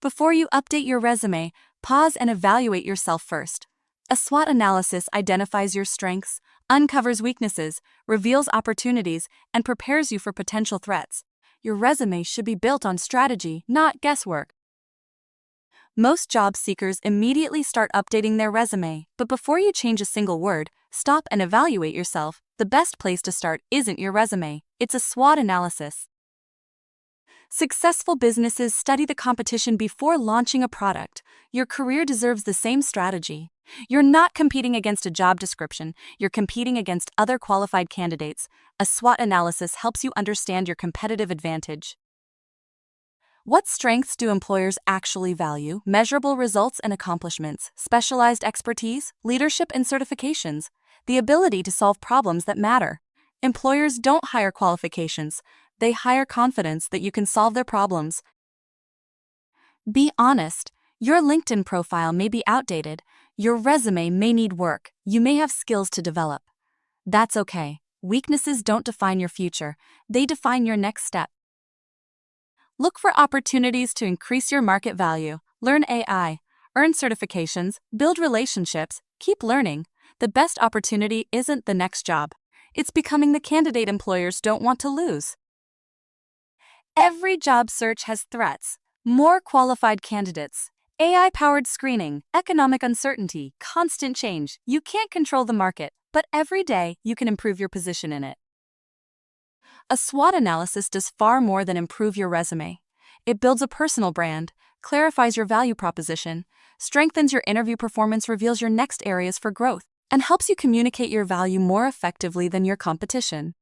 Before you update your resume, pause and evaluate yourself first. A SWOT analysis identifies your strengths, uncovers weaknesses, reveals opportunities, and prepares you for potential threats. Your resume should be built on strategy, not guesswork. Most job seekers immediately start updating their resume, but before you change a single word, stop and evaluate yourself. The best place to start isn't your resume, it's a SWOT analysis. Successful businesses study the competition before launching a product. Your career deserves the same strategy. You're not competing against a job description, you're competing against other qualified candidates. A SWOT analysis helps you understand your competitive advantage. What strengths do employers actually value? Measurable results and accomplishments, specialized expertise, leadership and certifications, the ability to solve problems that matter. Employers don't hire qualifications, they hire confidence that you can solve their problems. Be honest, your LinkedIn profile may be outdated, your resume may need work, you may have skills to develop. That's okay. Weaknesses don't define your future, they define your next step. Look for opportunities to increase your market value. Learn AI, earn certifications, build relationships, keep learning. The best opportunity isn't the next job. It's becoming the candidate employers don't want to lose. Every job search has threats. More qualified candidates, AI-powered screening, economic uncertainty, constant change. You can't control the market, but every day you can improve your position in it. A SWOT analysis does far more than improve your resume. It builds a personal brand, clarifies your value proposition, strengthens your interview performance, reveals your next areas for growth, and helps you communicate your value more effectively than your competition.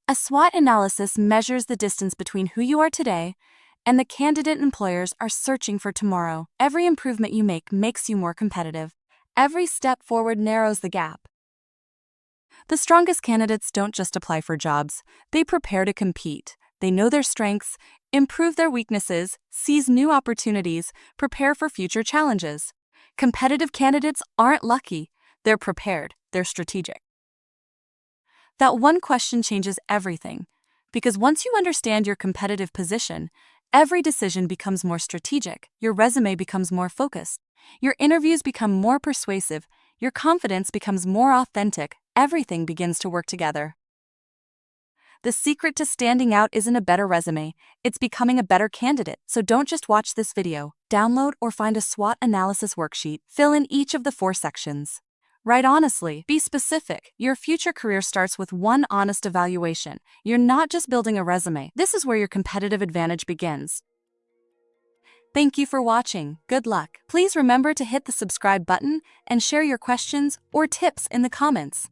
A SWOT analysis measures the distance between who you are today and the candidate employers are searching for tomorrow. Every improvement you make makes you more competitive. Every step forward narrows the gap. The strongest candidates don't just apply for jobs, they prepare to compete. They know their strengths, improve their weaknesses, seize new opportunities, prepare for future challenges. Competitive candidates aren't lucky, they're prepared, they're strategic. That one question changes everything, because once you understand your competitive position, every decision becomes more strategic, your resume becomes more focused, your interviews become more persuasive, your confidence becomes more authentic, everything begins to work together. The secret to standing out isn't a better resume, it's becoming a better candidate. So don't just watch this video, download or find a SWOT analysis worksheet, fill in each of the 4 sections. Write honestly, be specific. Your future career starts with one honest evaluation. You're not just building a resume, this is where your competitive advantage begins. Thank you for watching. Good luck. Please remember to hit the subscribe button and share your questions or tips in the comments.